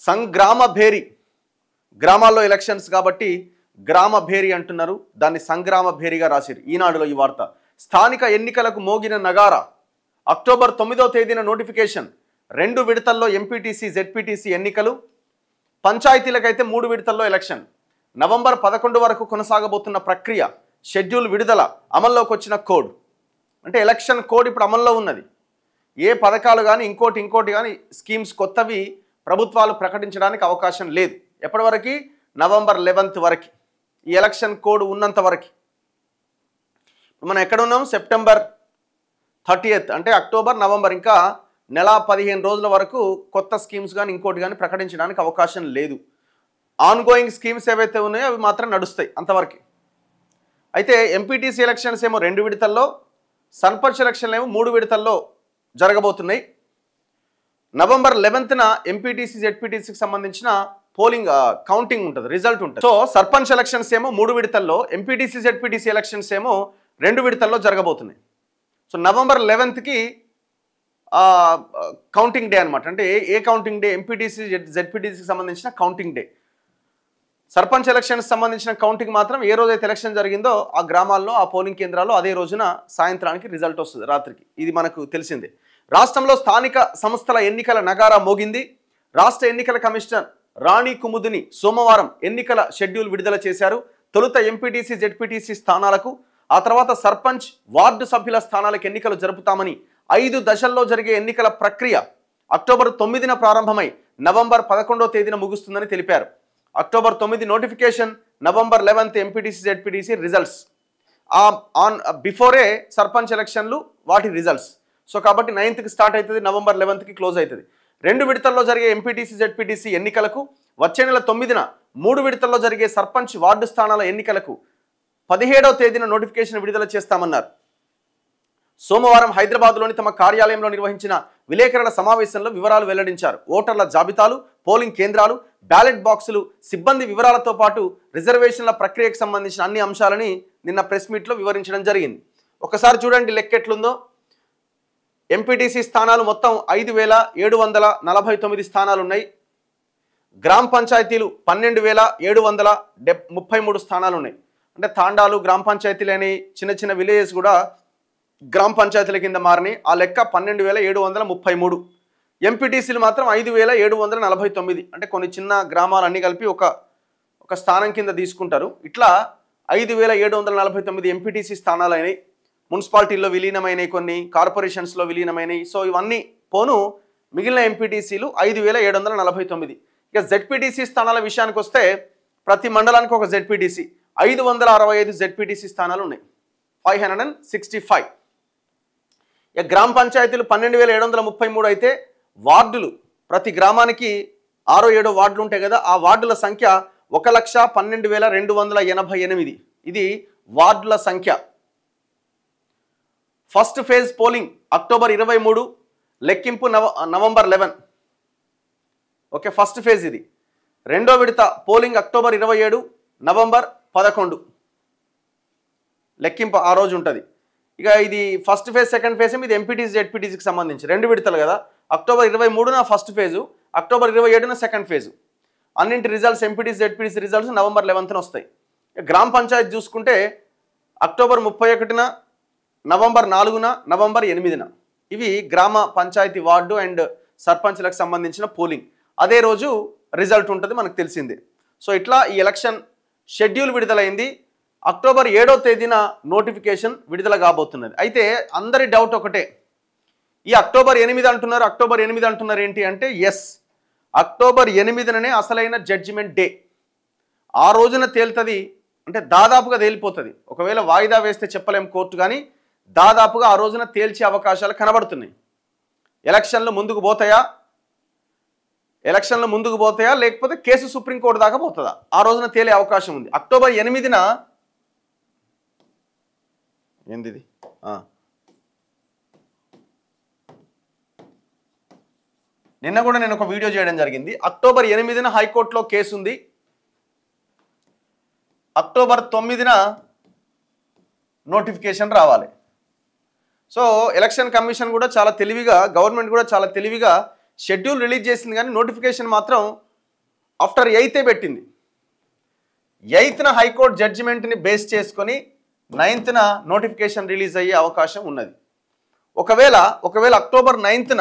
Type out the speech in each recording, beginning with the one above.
సంగ్రామ భేరి, గ్రామాల్లో ఎలక్షన్స్ కాబట్టి గ్రామ భేరి అంటున్నారు, దాన్ని సంగ్రామ భేరిగా రాసిరు ఈనాడులో ఈ వార్త. స్థానిక ఎన్నికలకు మోగిన నగారా, అక్టోబర్ 9వ తేదీన నోటిఫికేషన్, 2 విడతల్లో ఎంపీటీసీ జెడ్పీటీసీ ఎన్నికలు, పంచాయతీలకైతే 3 విడతల్లో ఎలక్షన్, నవంబర్ 11 వరకు కొనసాగబోతున్న ప్రక్రియ, షెడ్యూల్ విడుదల, అమల్లోకి వచ్చిన కోడ్. అంటే ఎలక్షన్ కోడ్ ఇప్పుడు అమల్లో ఉన్నది. ఏ పథకాలు కానీ ఇంకోటి కానీ స్కీమ్స్ కొత్తవి ప్రభుత్వాలు ప్రకటించడానికి అవకాశం లేదు. ఎప్పటి వరకు? నవంబర్ 11 వరకు ఈ ఎలక్షన్ కోడ్ ఉన్నంత వరకు. మనం ఎక్కడ ఉన్నాం? సెప్టెంబర్ 30th, అంటే అక్టోబర్ నవంబర్, ఇంకా నెల 15 రోజుల వరకు కొత్త స్కీమ్స్ కానీ ఇంకోటి కానీ ప్రకటించడానికి అవకాశం లేదు. ఆన్గోయింగ్ స్కీమ్స్ ఏవైతే ఉన్నాయో అవి మాత్రం నడుస్తాయి అంతవరకు. అయితే ఎంపీటీసీ ఎలక్షన్స్ ఏమో 2 విడతల్లో, సర్పంచ్ ఎలక్షన్లు ఏమో 3 విడతల్లో జరగబోతున్నాయి. నవంబర్ 11న ఎంపీటీసీ జెడ్పీటీసీకి సంబంధించిన పోలింగ్ కౌంటింగ్ ఉంటుంది, రిజల్ట్ ఉంటుంది. సో సర్పంచ్ ఎలక్షన్స్ ఏమో 3 విడతల్లో, ఎంపీటీసీ జెడ్పీటీసీ ఎలక్షన్స్ ఏమో 2 విడతల్లో జరగబోతున్నాయి. సో నవంబర్ 11కి కౌంటింగ్ డే అనమాట. అంటే ఏ కౌంటింగ్ డే? ఎంపీటీసీ జెడ్పీటీసీకి సంబంధించిన కౌంటింగ్ డే. సర్పంచ్ ఎలక్షన్స్ సంబంధించిన కౌంటింగ్ మాత్రం ఏ రోజైతే ఎలక్షన్ జరిగిందో ఆ గ్రామాల్లో, ఆ పోలింగ్ కేంద్రాల్లో అదే రోజున సాయంత్రానికి రిజల్ట్ వస్తుంది, రాత్రికి. ఇది మనకు తెలిసిందే. రాష్ట్రంలో స్థానిక సంస్థల ఎన్నికల నగారా మోగింది. రాష్ట్ర ఎన్నికల కమిషనర్ రాణి కుముదిని సోమవారం ఎన్నికల షెడ్యూల్ విడుదల చేశారు. తొలుత ఎంపీటీసీ జెడ్పీటీసీ స్థానాలకు, ఆ తర్వాత సర్పంచ్, వార్డు సభ్యుల స్థానాలకు ఎన్నికలు జరుపుతామని, 5 దశల్లో జరిగే ఎన్నికల ప్రక్రియ అక్టోబర్ 9న ప్రారంభమై నవంబర్ 11వ తేదీన ముగుస్తుందని తెలిపారు. October 9 notification, November 11 MPTC ZPTC results. On before sarpanch ఎలక్షన్లు, వాటి రిజల్ట్స్. సో కాబట్టి 9కి స్టార్ట్ అవుతుంది, నవంబర్ 11కి క్లోజ్ అవుతుంది. 2 విడతల్లో జరిగే ఎంపీటీసీ జెడ్పీటీసీ ఎన్నికలకు, వచ్చే నెల 9న 3 విడతల్లో జరిగే సర్పంచ్, వార్డు స్థానాల ఎన్నికలకు 17వ తేదీన నోటిఫికేషన్ విడుదల చేస్తామన్నారు. సోమవారం హైదరాబాద్లోని తమ కార్యాలయంలో నిర్వహించిన విలేకరుల సమావేశంలో వివరాలు వెల్లడించారు. ఓటర్ల జాబితాలు, పోలింగ్ కేంద్రాలు, బ్యాలెట్ బాక్సులు, సిబ్బంది వివరాలతో పాటు రిజర్వేషన్ల ప్రక్రియకు సంబంధించిన అన్ని అంశాలని నిన్న ప్రెస్ మీట్లో వివరించడం జరిగింది. ఒకసారి చూడండి లెక్క ఎట్లుందో. ఎంపీటీసీ స్థానాలు మొత్తం 5,749 స్థానాలు ఉన్నాయి. గ్రామ పంచాయతీలు 12,733 స్థానాలు ఉన్నాయి. అంటే తాండాలు, గ్రామ పంచాయతీలు అని చిన్న విలేజెస్ కూడా గ్రామ పంచాయతీల కింద మారినాయి. ఆ లెక్క 12,733. ఎంపీటీసీలు మాత్రం 5,749. అంటే కొన్ని చిన్న గ్రామాలు అన్నీ కలిపి ఒక స్థానం కింద తీసుకుంటారు. ఇట్లా 5,749 ఎంపీటీసీ స్థానాలు అయినాయి. మున్సిపాలిటీల్లో విలీనమైనవి, కొన్ని కార్పొరేషన్స్లో విలీనమైనవి. సో ఇవన్నీ పోను మిగిలిన ఎంపీటీసీలు 5,749. ఇక జెడ్పీటీసీ స్థానాల విషయానికి వస్తే ప్రతి మండలానికి ఒక జెడ్పీటీసీ, 565 జెడ్పీటీసీ స్థానాలు ఉన్నాయి, 565. ఇక గ్రామ పంచాయతీలు 12,733 అయితే, వార్డులు ప్రతి గ్రామానికి 6-7 వార్డులు ఉంటాయి కదా, ఆ వార్డుల సంఖ్య 1,12,288. ఇది వార్డుల సంఖ్య. ఫస్ట్ ఫేజ్ పోలింగ్ అక్టోబర్ 23, లెక్కింపు నవంబర్ 11. ఓకే, ఫస్ట్ ఫేజ్ ఇది. 2వ విడత పోలింగ్ అక్టోబర్ 27, నవంబర్ 11. లెక్కింపు ఆ రోజు ఉంటుంది. ఇక ఇది ఫస్ట్ ఫేజ్, సెకండ్ ఫేజ్ ఏమి, ఇది ఎంపీటీసీ జెడ్పీటీసీకి సంబంధించి 2 విడతలు కదా. అక్టోబర్ 23న ఫస్ట్ ఫేజు, అక్టోబర్ 27న సెకండ్ ఫేజు. అన్నింటి results, MPTC ZPTC results November 11న వస్తాయి. గ్రామ పంచాయతీ చూసుకుంటే అక్టోబర్ 31న, నవంబర్ 4న, నవంబర్ 8న. ఇవి గ్రామ పంచాయతీ, వార్డు అండ్ సర్పంచ్లకు సంబంధించిన పోలింగ్. అదే రోజు రిజల్ట్ ఉంటుంది, మనకు తెలిసిందే. సో ఇట్లా ఈ ఎలక్షన్ షెడ్యూల్ విడుదలైంది. అక్టోబర్ 7వ తేదీన నోటిఫికేషన్ విడుదల కాబోతున్నది. అయితే అందరి డౌట్ ఒకటే, ఈ అక్టోబర్ 8 అంటున్నారు, అక్టోబర్ 8 అంటున్నారు ఏంటి అంటే, ఎస్, అక్టోబర్ 8ననే అసలైన జడ్జిమెంట్ డే. ఆ రోజున తేలుతుంది, అంటే దాదాపుగా తేలిపోతుంది. ఒకవేళ వాయిదా వేస్తే చెప్పలేం కోర్టు, కానీ దాదాపుగా ఆ రోజున తేల్చే అవకాశాలు కనబడుతున్నాయి. ఎలక్షన్లు ముందుకు పోతాయా లేకపోతే కేసు సుప్రీంకోర్టు దాకా పోతుందా, ఆ రోజున తేలే అవకాశం ఉంది. అక్టోబర్ 8న ఏంది నిన్న కూడా నేను ఒక వీడియో చేయడం జరిగింది. అక్టోబర్ 8న హైకోర్టులో కేసు ఉంది. అక్టోబర్ 9న నోటిఫికేషన్ రావాలి. సో ఎలక్షన్ కమిషన్ కూడా చాలా తెలివిగా, గవర్నమెంట్ కూడా చాలా తెలివిగా షెడ్యూల్ రిలీజ్ చేసింది, కానీ నోటిఫికేషన్ మాత్రం ఆఫ్టర్ 8th పెట్టింది. 8th హైకోర్టు జడ్జిమెంట్ని బేస్ చేసుకొని 9th నోటిఫికేషన్ రిలీజ్ అయ్యే అవకాశం ఉన్నది. ఒకవేళ అక్టోబర్ 9th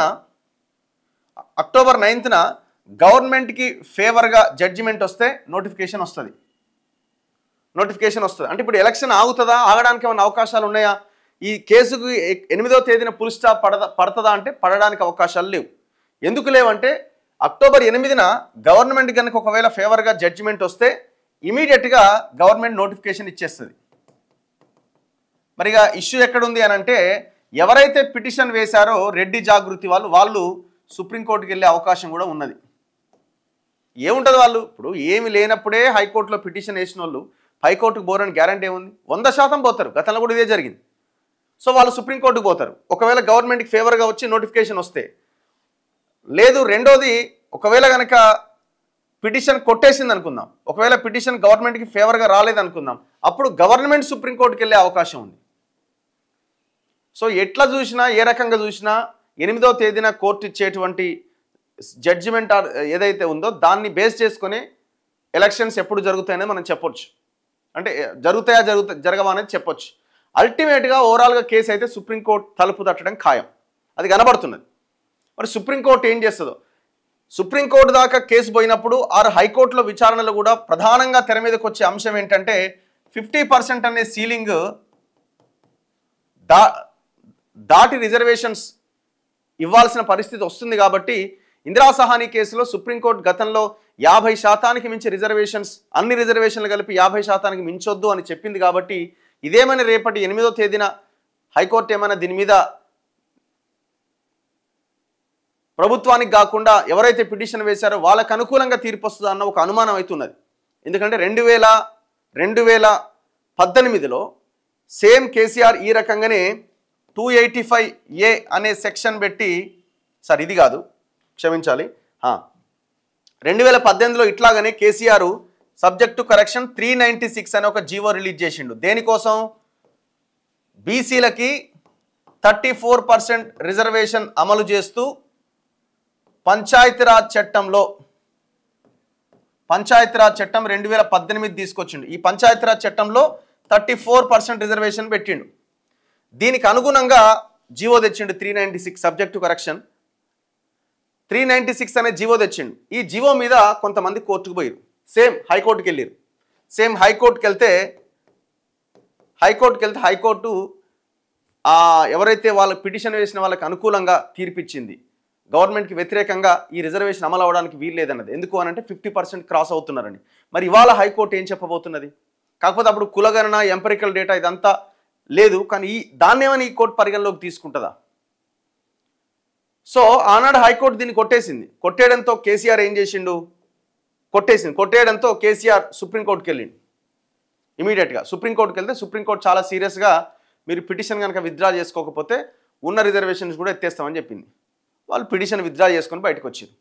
గవర్నమెంట్కి ఫేవర్గా జడ్జిమెంట్ వస్తే నోటిఫికేషన్ వస్తుంది. అంటే ఇప్పుడు ఎలక్షన్ ఆగుతుందా, ఆగడానికి ఏమైనా అవకాశాలు ఉన్నాయా? ఈ కేసుకు 8వ తేదీన ఫుల్ స్టాప్ పడుతుందా అంటే పడడానికి అవకాశాలు లేవు. ఎందుకు లేవంటే అక్టోబర్ 8న గవర్నమెంట్ కనుక ఒకవేళ ఫేవర్గా జడ్జిమెంట్ వస్తే ఇమీడియట్గా గవర్నమెంట్ నోటిఫికేషన్ ఇచ్చేస్తుంది. మరిగా ఇష్యూ ఎక్కడుంది అని అంటే ఎవరైతే పిటిషన్ వేశారో రెడ్డి జాగృతి వాళ్ళు సుప్రీంకోర్టుకి వెళ్ళే అవకాశం కూడా ఉన్నది. ఏముంటుంది వాళ్ళు ఇప్పుడు ఏమి లేనప్పుడే హైకోర్టులో పిటిషన్ వేసిన వాళ్ళు హైకోర్టుకు పోరని గ్యారంటీ ఏముంది? 100% పోతారు. గతంలో కూడా ఇదే జరిగింది. సో వాళ్ళు సుప్రీంకోర్టుకు పోతారు. ఒకవేళ గవర్నమెంట్కి ఫేవర్గా వచ్చి నోటిఫికేషన్ వస్తే. లేదు రెండోది, ఒకవేళ కనుక పిటిషన్ కొట్టేసింది అనుకుందాం, ఒకవేళ పిటిషన్ గవర్నమెంట్కి ఫేవర్గా రాలేదనుకుందాం, అప్పుడు గవర్నమెంట్ సుప్రీంకోర్టుకి వెళ్ళే అవకాశం ఉంది. సో ఎట్లా చూసినా ఏ రకంగా చూసినా 8వ తేదీన కోర్టు ఇచ్చేటువంటి జడ్జిమెంట్ ఏదైతే ఉందో దాన్ని బేస్ చేసుకొని ఎలక్షన్స్ ఎప్పుడు జరుగుతాయని మనం చెప్పొచ్చు. అంటే జరగవా అనేది చెప్పొచ్చు. అల్టిమేట్గా ఓవరాల్గా కేసు అయితే సుప్రీంకోర్టు తలుపు తట్టడం ఖాయం, అది కనబడుతున్నది. మరి సుప్రీంకోర్టు ఏం చేస్తుందో, సుప్రీంకోర్టు దాకా కేసు పోయినప్పుడు హైకోర్టులో విచారణలో కూడా ప్రధానంగా తెర మీదకి వచ్చే అంశం ఏంటంటే 50% అనే సీలింగ్ దాటి రిజర్వేషన్స్ ఇవ్వాల్సిన పరిస్థితి వస్తుంది. కాబట్టి ఇందిరా సహానీ కేసులో సుప్రీంకోర్టు గతంలో 50% మించి రిజర్వేషన్స్, అన్ని రిజర్వేషన్లు కలిపి 50% మించొద్దు అని చెప్పింది. కాబట్టి ఇదేమైనా రేపటి 8వ తేదీన హైకోర్టు ఏమైనా దీని మీద ప్రభుత్వానికి కాకుండా ఎవరైతే పిటిషన్ వేశారో వాళ్ళకు అనుకూలంగా తీర్పు వస్తుందా అన్న ఒక అనుమానం అవుతున్నది. ఎందుకంటే 2018లో సేమ్ కేసీఆర్ ఈ రకంగానే 285A అనే సెక్షన్ పెట్టి, సార్ ఇది కాదు క్షమించాలి, 2018లో ఇట్లాగనే కేసీఆర్ సబ్జెక్ట్ టు కరెక్షన్ 396 అనే ఒక జీవో రిలీజ్ చేసిండు. దేనికోసం? బీసీలకి 34% రిజర్వేషన్ అమలు చేస్తూ పంచాయతీరాజ్ చట్టం 2018 తీసుకొచ్చిండు. ఈ పంచాయతీరాజ్ చట్టంలో 34% రిజర్వేషన్ పెట్టిండు. దీనికి అనుగుణంగా జీవో తెచ్చిండు 396 సబ్జెక్ట్ టు కరెక్షన్ 396 అనే జీవో తెచ్చిండు. ఈ జీవో మీద కొంతమంది కోర్టుకు పోయారు, సేమ్ హైకోర్టుకి వెళ్ళారు. సేమ్ హైకోర్టుకి వెళ్తే హైకోర్టు ఎవరైతే వాళ్ళ పిటిషన్ వేసిన వాళ్ళకి అనుకూలంగా తీర్పిచ్చింది. గవర్నమెంట్కి వ్యతిరేకంగా ఈ రిజర్వేషన్ అమలు అవ్వడానికి వీలు లేదన్నది. ఎందుకు అనంటే 50% క్రాస్ అవుతున్నారని. మరి ఇవాళ హైకోర్టు ఏం చెప్పబోతున్నది? కాకపోతే అప్పుడు కులగణన, ఎంపెరికల్ డేటా ఇదంతా లేదు, కానీ దాన్ని ఏమైనా ఈ కోర్టు పరిగణలోకి తీసుకుంటుందా? సో ఆనాడు హైకోర్టు దీన్ని కొట్టేసింది. కొట్టేయడంతో కేసీఆర్ ఏం చేసిండు? కొట్టేయడంతో కేసీఆర్ సుప్రీంకోర్టుకి వెళ్ళిండు. ఇమీడియట్గా సుప్రీంకోర్టుకి వెళ్తే సుప్రీంకోర్టు చాలా సీరియస్గా మీరు పిటిషన్ కనుక విత్డ్రా చేసుకోకపోతే ఉన్న రిజర్వేషన్స్ కూడా ఎత్తేస్తామని చెప్పింది. వాళ్ళు పిటిషన్ విత్డ్రా చేసుకొని బయటకు వచ్చారు.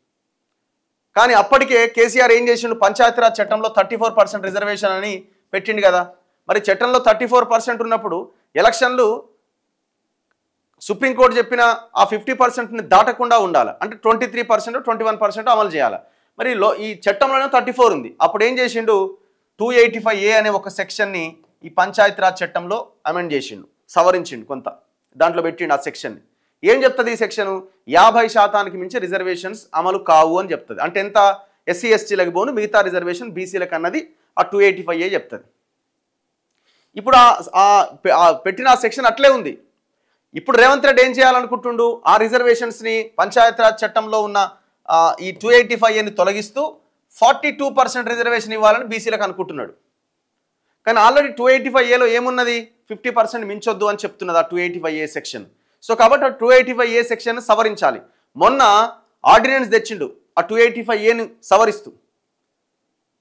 కానీ అప్పటికే కేసీఆర్ ఏం చేసిండు? పంచాయతీరాజ్ చట్టంలో 34% రిజర్వేషన్ అని పెట్టిండు కదా. మరి చట్టంలో 34% ఉన్నప్పుడు ఎలక్షన్లు సుప్రీంకోర్టు చెప్పిన ఆ 50%ని దాటకుండా ఉండాలి. అంటే 23%, 21% అమలు చేయాలి. మరి ఈ చట్టంలోనే 34 ఉంది. అప్పుడు ఏం చేసిండు? 285A అనే ఒక సెక్షన్ని ఈ పంచాయతీరాజ్ చట్టంలో అమెండ్ చేసిండు, సవరించిండు, కొంత దాంట్లో పెట్టిండు. ఆ సెక్షన్ని ఏం చెప్తుంది? ఈ సెక్షన్ 50% మించి రిజర్వేషన్స్ అమలు కావు అని చెప్తుంది. అంటే ఎంత? ఎస్సీ ఎస్టీలకు పోను, మిగతా రిజర్వేషన్ బీసీలకు అన్నది ఆ 285A చెప్తుంది. ఇప్పుడు పెట్టిన ఆ సెక్షన్ అట్లే ఉంది. ఇప్పుడు రేవంత్ రెడ్డి ఏం చేయాలనుకుంటుండు? ఆ రిజర్వేషన్స్ని పంచాయతీరాజ్ చట్టంలో ఉన్న ఈ 285Aని తొలగిస్తూ 42% రిజర్వేషన్ ఇవ్వాలని బీసీలకు అనుకుంటున్నాడు. కానీ ఆల్రెడీ 285Aలో ఏమున్నది? 50% మించొద్దు అని చెప్తున్నది ఆ 285A సెక్షన్. సో కాబట్టి ఆ 285A సెక్షన్ సవరించాలి. మొన్న ఆర్డినెన్స్ తెచ్చిండు ఆ 285Aని సవరిస్తూ,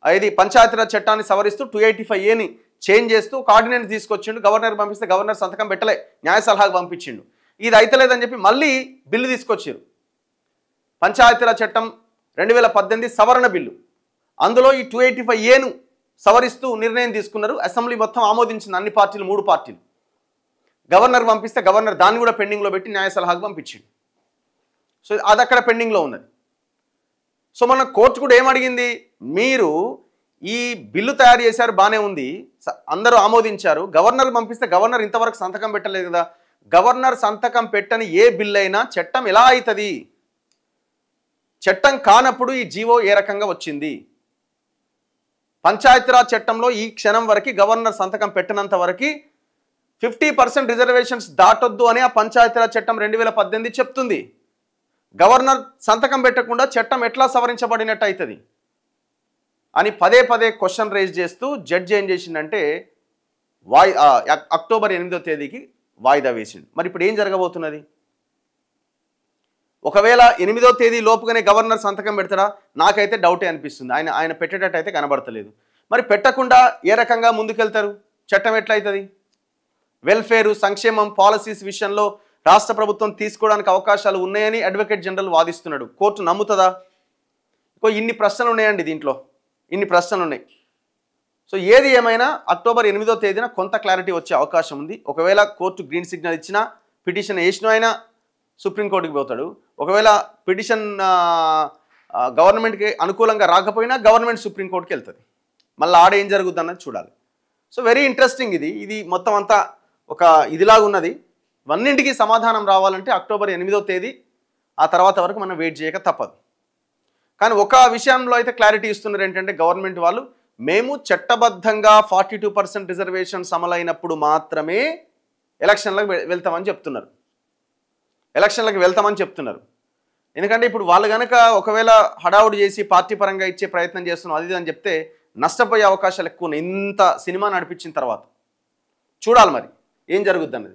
ఇది పంచాయతీరాజ్ చట్టాన్ని సవరిస్తూ 285Aని చేంజ్ చేస్తూ ఒక ఆర్డినెన్స్ తీసుకొచ్చిండు. గవర్నర్ పంపిస్తే గవర్నర్ సంతకం పెట్టలే, న్యాయ సలహాకు పంపించిండు. ఇది అయితలేదని చెప్పి మళ్ళీ బిల్లు తీసుకొచ్చారు, పంచాయతీరాజ్ చట్టం 2018 సవరణ బిల్లు. అందులో ఈ 285Aను సవరిస్తూ నిర్ణయం తీసుకున్నారు. అసెంబ్లీ మొత్తం ఆమోదించింది, అన్ని పార్టీలు, 3 పార్టీలు. గవర్నర్ పంపిస్తే గవర్నర్ దాన్ని కూడా పెండింగ్లో పెట్టి న్యాయ సలహాకు పంపించిండు. సో అది అక్కడ పెండింగ్లో ఉన్నది. సో మన కోర్టు కూడా ఏమడిగింది, మీరు ఈ బిల్లు తయారు చేశారు, బాగానే ఉంది, అందరూ ఆమోదించారు, గవర్నర్ పంపిస్తే గవర్నర్ ఇంతవరకు సంతకం పెట్టలేదు కదా, గవర్నర్ సంతకం పెట్టని ఏ బిల్ అయినా చట్టం ఎలా అవుతుంది, చట్టం కానప్పుడు ఈ జీవో ఏ రకంగా వచ్చింది, పంచాయతీరాజ్ చట్టంలో ఈ క్షణం వరకు గవర్నర్ సంతకం పెట్టినంత వరకు 50% రిజర్వేషన్స్ దాటొద్దు అని ఆ పంచాయతీరాజ్ చట్టం 2018 చెప్తుంది. గవర్నర్ సంతకం పెట్టకుండా చట్టం ఎట్లా సవరించబడినట్టు అవుతుంది అని పదే పదే క్వశ్చన్ రేజ్ చేస్తూ జడ్జి ఏం చేసిందంటే అక్టోబర్ 8వ తేదీకి వాయిదా వేసిండు. మరి ఇప్పుడు ఏం జరగబోతున్నది? ఒకవేళ 8వ తేదీ లోపుగానే గవర్నర్ సంతకం పెడతారా? నాకైతే డౌటే అనిపిస్తుంది. ఆయన పెట్టేటట్టు అయితే కనబడతలేదు. మరి పెట్టకుండా ఏ రకంగా ముందుకెళ్తారు? చట్టం ఎట్లయితుంది? వెల్ఫేరు, సంక్షేమం, పాలసీస్ విషయంలో రాష్ట్ర ప్రభుత్వం తీసుకోవడానికి అవకాశాలు ఉన్నాయని అడ్వకేట్ జనరల్ వాదిస్తున్నాడు. కోర్టు నమ్ముతుందా? ఇన్ని ప్రశ్నలు ఉన్నాయండి, దీంట్లో ఇన్ని ప్రశ్నలు ఉన్నాయి. సో ఏది ఏమైనా అక్టోబర్ 8వ తేదీన కొంత క్లారిటీ వచ్చే అవకాశం ఉంది. ఒకవేళ కోర్టు గ్రీన్ సిగ్నల్ ఇచ్చినా, పిటిషన్ వేసిన అయినా సుప్రీంకోర్టుకి పోతాడు. ఒకవేళ పిటిషన్ గవర్నమెంట్కి అనుకూలంగా రాకపోయినా గవర్నమెంట్ సుప్రీంకోర్టుకి వెళ్తుంది. మళ్ళీ ఆడ ఏం జరుగుతుంది అన్నది చూడాలి. So very interesting. ఇది మొత్తం అంతా ఒక ఇదిలాగా ఉన్నది. అన్నింటికి సమాధానం రావాలంటే అక్టోబర్ 8వ తేదీ, ఆ తర్వాత వరకు మనం వెయిట్ చేయక తప్పదు. కానీ ఒక విషయంలో అయితే క్లారిటీ ఇస్తున్నారు ఏంటంటే, గవర్నమెంట్ వాళ్ళు మేము చట్టబద్ధంగా 42% రిజర్వేషన్స్ అమలైనప్పుడు మాత్రమే ఎలక్షన్లకు వెళ్తామని చెప్తున్నారు. ఎందుకంటే ఇప్పుడు వాళ్ళు కనుక ఒకవేళ హడావుడి చేసి పార్టీ పరంగా ఇచ్చే ప్రయత్నం చేస్తున్నాం అది అని చెప్తే నష్టపోయే అవకాశాలు ఎక్కువ ఉన్నాయి. ఇంత సినిమా నడిపించిన తర్వాత చూడాలి మరి ఏం జరుగుద్ది అన్నది.